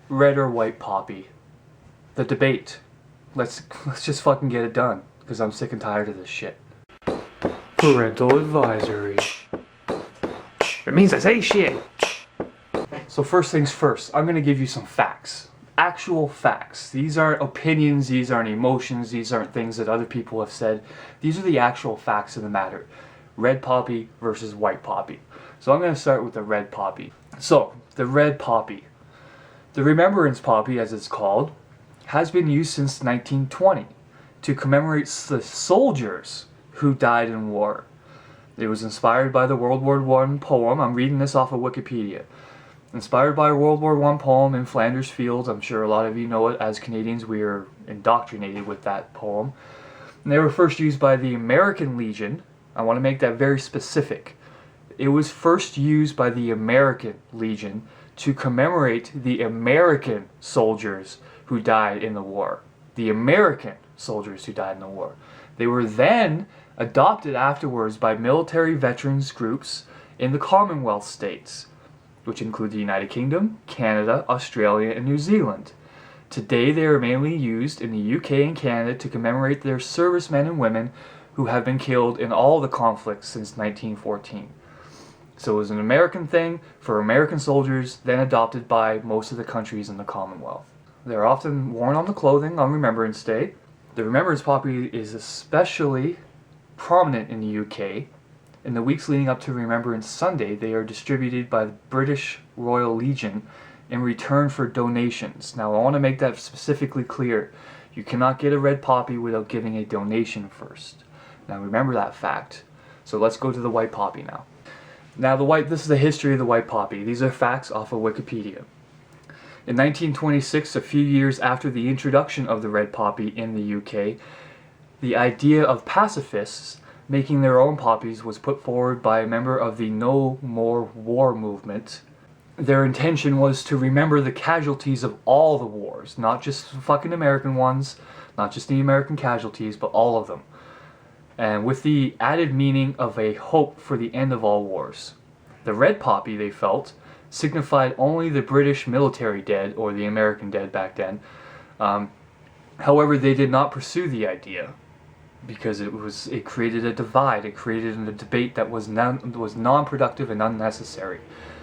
Red or white poppy? The debate. Let's just fucking get it done, because I'm sick and tired of this shit. Parental advisory. It means I say shit. So first things first, I'm gonna give you some facts. Actual facts. These aren't opinions, these aren't emotions, these aren't things that other people have said. These are the actual facts of the matter. Red poppy versus white poppy. So I'm gonna start with the red poppy. So, the red poppy. The Remembrance poppy, as it's called, has been used since 1920 to commemorate the soldiers who died in war. It was inspired by the World War I poem. I'm reading this off of Wikipedia. Inspired by a World War I poem in Flanders Fields. I'm sure a lot of you know it. As Canadians, we are indoctrinated with that poem. And they were first used by the American Legion. I want to make that very specific. It was first used by the American Legion to commemorate the American soldiers who died in the war. The American soldiers who died in the war. They were then adopted afterwards by military veterans groups in the Commonwealth states, which include the United Kingdom, Canada, Australia, and New Zealand. Today they are mainly used in the UK and Canada to commemorate their servicemen and women who have been killed in all the conflicts since 1914. So it was an American thing for American soldiers, then adopted by most of the countries in the Commonwealth. They're often worn on the clothing on Remembrance Day. The Remembrance poppy is especially prominent in the UK. In the weeks leading up to Remembrance Sunday, they are distributed by the British Royal Legion in return for donations. Now I want to make that specifically clear. You cannot get a red poppy without giving a donation first. Now remember that fact. So let's go to the white poppy now. Now this is the history of the white poppy. These are facts off of Wikipedia. In 1926, a few years after the introduction of the red poppy in the UK, the idea of pacifists making their own poppies was put forward by a member of the No More War movement. Their intention was to remember the casualties of all the wars, not just the fucking American ones, not just the American casualties, but all of them. And with the added meaning of a hope for the end of all wars. The red poppy, they felt, signified only the British military dead, or the American dead back then. However, they did not pursue the idea, because it created a divide, it created a debate that was non-productive and unnecessary.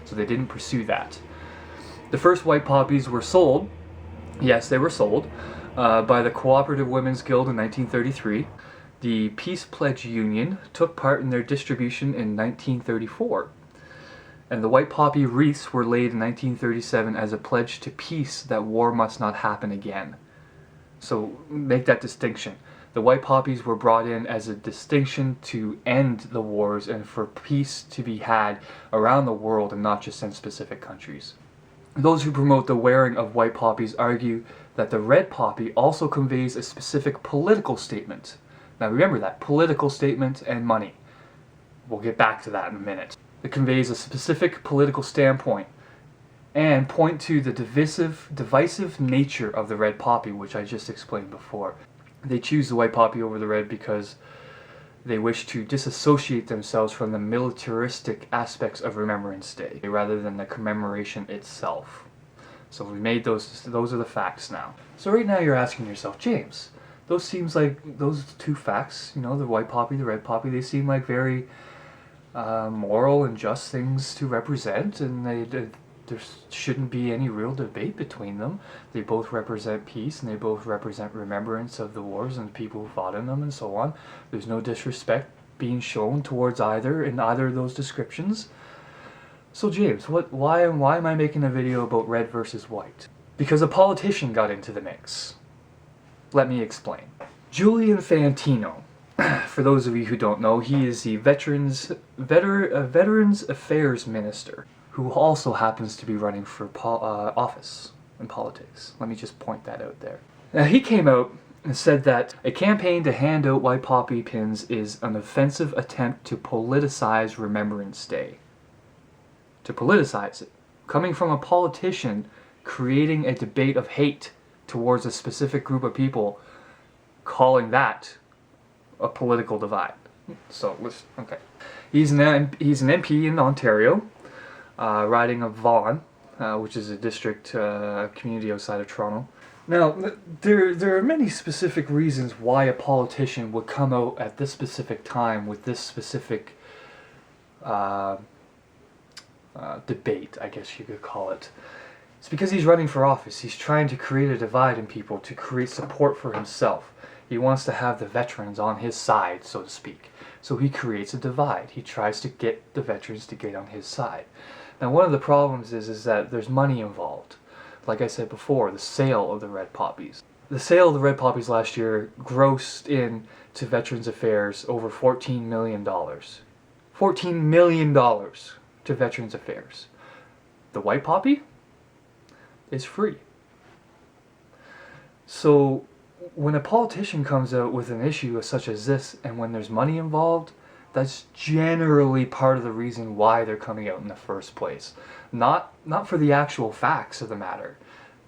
So they didn't pursue that. The first white poppies were sold, yes, they were sold, by the Cooperative Women's Guild in 1933. The Peace Pledge Union took part in their distribution in 1934. And the white poppy wreaths were laid in 1937 as a pledge to peace that war must not happen again. So make that distinction. The white poppies were brought in as a distinction to end the wars and for peace to be had around the world and not just in specific countries. Those who promote the wearing of white poppies argue that the red poppy also conveys a specific political statement. Now remember that, political statement and money. We'll get back to that in a minute. It conveys a specific political standpoint and point to the divisive nature of the red poppy, which I just explained before. They choose the white poppy over the red because they wish to disassociate themselves from the militaristic aspects of Remembrance Day rather than the commemoration itself. So we made those are the facts now. So right now you're asking yourself, James, those two facts, you know, the white poppy, the red poppy, they seem like very moral and just things to represent, and there shouldn't be any real debate between them. They both represent peace, and they both represent remembrance of the wars and the people who fought in them, and so on. There's no disrespect being shown towards either in either of those descriptions. So James, why am I making a video about red versus white? Because a politician got into the mix. Let me explain. Julian Fantino. For those of you who don't know, he is the Veterans Affairs Minister, who also happens to be running for office in politics. Let me just point that out there. Now, he came out and said that a campaign to hand out white poppy pins is an offensive attempt to politicize Remembrance Day. To politicize it. Coming from a politician creating a debate of hate towards a specific group of people, calling that a political divide. So, okay. He's an MP in Ontario, riding of Vaughan. which is a district community outside of Toronto. Now, there are many specific reasons why a politician would come out at this specific time with this specific debate, I guess you could call it. It's because he's running for office. He's trying to create a divide in people, to create support for himself. He wants to have the veterans on his side, so to speak. So he creates a divide. He tries to get the veterans to get on his side. Now, one of the problems is that there's money involved. Like I said before, the sale of the red poppies. The sale of the red poppies last year grossed in to Veterans Affairs over $14 million. $14 million to Veterans Affairs. The white poppy is free. So when a politician comes out with an issue such as this, and when there's money involved, that's generally part of the reason why they're coming out in the first place. Not for the actual facts of the matter.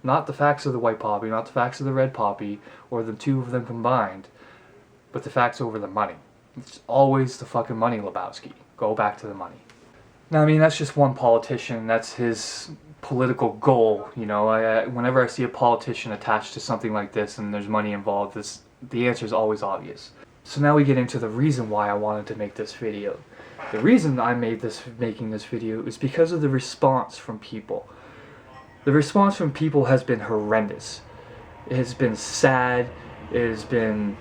Not the facts of the white poppy, not the facts of the red poppy, or the two of them combined, but the facts over the money. It's always the fucking money, Lebowski. Go back to the money. Now, I mean, that's just one politician. That's his political goal, you know. Whenever I see a politician attached to something like this and there's money involved, the answer is always obvious. So now we get into the reason why I wanted to make this video. The reason I making this video is because of the response from people. The response from people has been horrendous. It has been sad. It has been...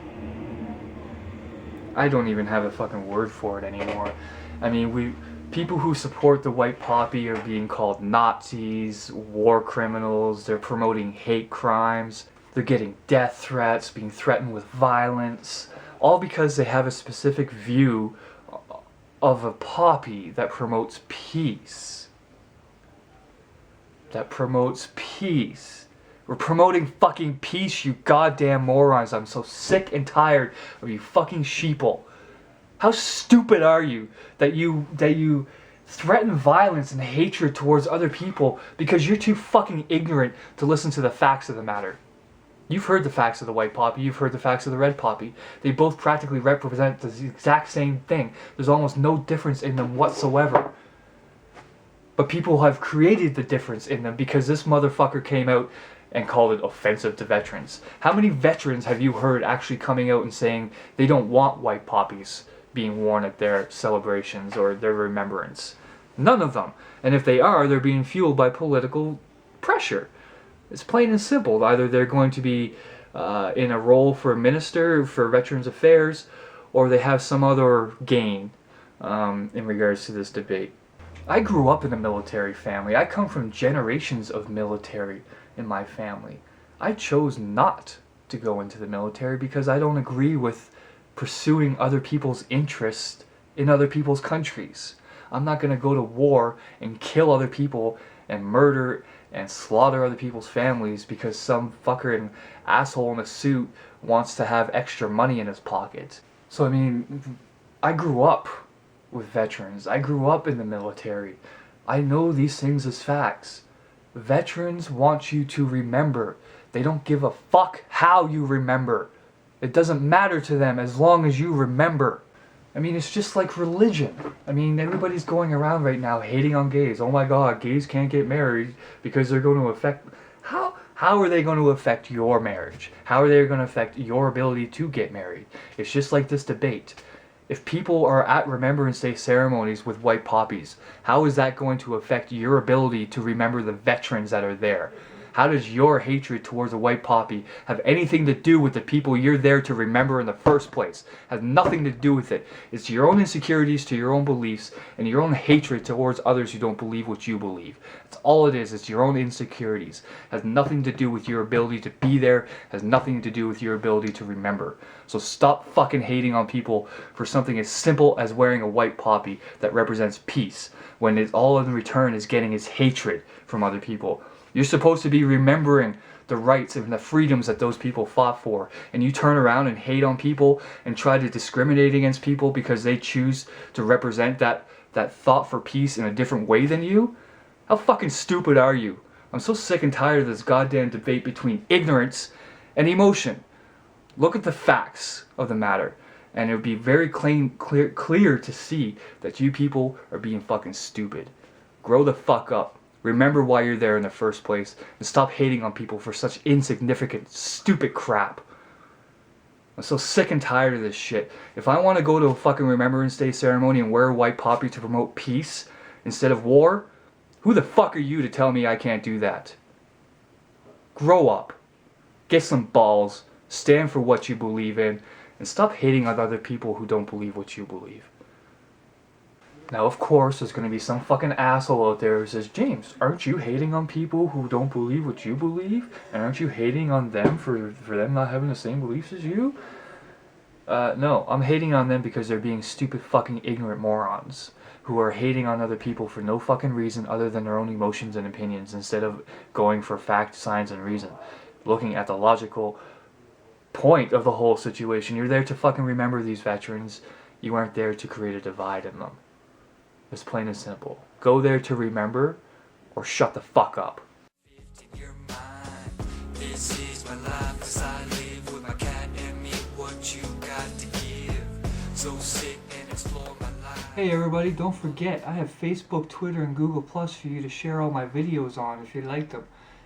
I don't even have a fucking word for it anymore. I mean, people who support the white poppy are being called Nazis, war criminals, they're promoting hate crimes, they're getting death threats, being threatened with violence, all because they have a specific view of a poppy that promotes peace. That promotes peace. We're promoting fucking peace, you goddamn morons. I'm so sick and tired of you fucking sheeple. How stupid are you that you threaten violence and hatred towards other people because you're too fucking ignorant to listen to the facts of the matter? You've heard the facts of the white poppy, you've heard the facts of the red poppy. They both practically represent the exact same thing. There's almost no difference in them whatsoever. But people have created the difference in them because this motherfucker came out and called it offensive to veterans. How many veterans have you heard actually coming out and saying they don't want white poppies being worn at their celebrations or their remembrance? None of them. And if they are, they're being fueled by political pressure. It's plain and simple. Either they're going to be in a role for a minister for Veterans Affairs, or they have some other gain in regards to this debate. I grew up in a military family. I come from generations of military in my family. I chose not to go into the military because I don't agree with pursuing other people's interests in other people's countries. I'm not going to go to war and kill other people and murder and slaughter other people's families because some fucker and asshole in a suit wants to have extra money in his pocket. So I mean, I grew up with veterans. I grew up in the military. I know these things as facts. Veterans want you to remember. They don't give a fuck how you remember. It doesn't matter to them as long as you remember. I mean, it's just like religion. I mean, everybody's going around right now hating on gays. Oh my god, gays can't get married because they're going to affect... How are they going to affect your marriage? How are they going to affect your ability to get married? It's just like this debate. If people are at Remembrance Day ceremonies with white poppies, how is that going to affect your ability to remember the veterans that are there? How does your hatred towards a white poppy have anything to do with the people you're there to remember in the first place? It has nothing to do with it. It's your own insecurities to your own beliefs and your own hatred towards others who don't believe what you believe. That's all it is. It's your own insecurities. It has nothing to do with your ability to be there. It has nothing to do with your ability to remember. So stop fucking hating on people for something as simple as wearing a white poppy that represents peace, when it's all in return is getting is hatred from other people. You're supposed to be remembering the rights and the freedoms that those people fought for, and you turn around and hate on people and try to discriminate against people because they choose to represent that thought for peace in a different way than you? How fucking stupid are you? I'm so sick and tired of this goddamn debate between ignorance and emotion. Look at the facts of the matter, and it would be very clear to see that you people are being fucking stupid. Grow the fuck up. Remember why you're there in the first place, and stop hating on people for such insignificant, stupid crap. I'm so sick and tired of this shit. If I want to go to a fucking Remembrance Day ceremony and wear a white poppy to promote peace instead of war, who the fuck are you to tell me I can't do that? Grow up. Get some balls. Stand for what you believe in. And stop hating on other people who don't believe what you believe. Now, of course, there's going to be some fucking asshole out there who says, James, aren't you hating on people who don't believe what you believe? And aren't you hating on them for them not having the same beliefs as you? No, I'm hating on them because they're being stupid fucking ignorant morons who are hating on other people for no fucking reason other than their own emotions and opinions instead of going for fact, science, and reason. Looking at the logical point of the whole situation. You're there to fucking remember these veterans. You aren't there to create a divide in them. It's plain and simple. Go there to remember or shut the fuck up. This is my life as I live with my cat and me. What you got to give. So sit and explore my life. Hey everybody, don't forget I have Facebook, Twitter, and Google Plus for you to share all my videos on if you like them.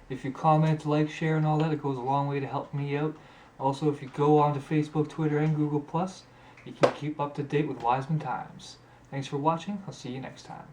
If you comment, like, share, and all that, it goes a long way to help me out. Also, if you go onto Facebook, Twitter, and Google Plus, you can keep up to date with Wisemantimes. Thanks for watching. I'll see you next time.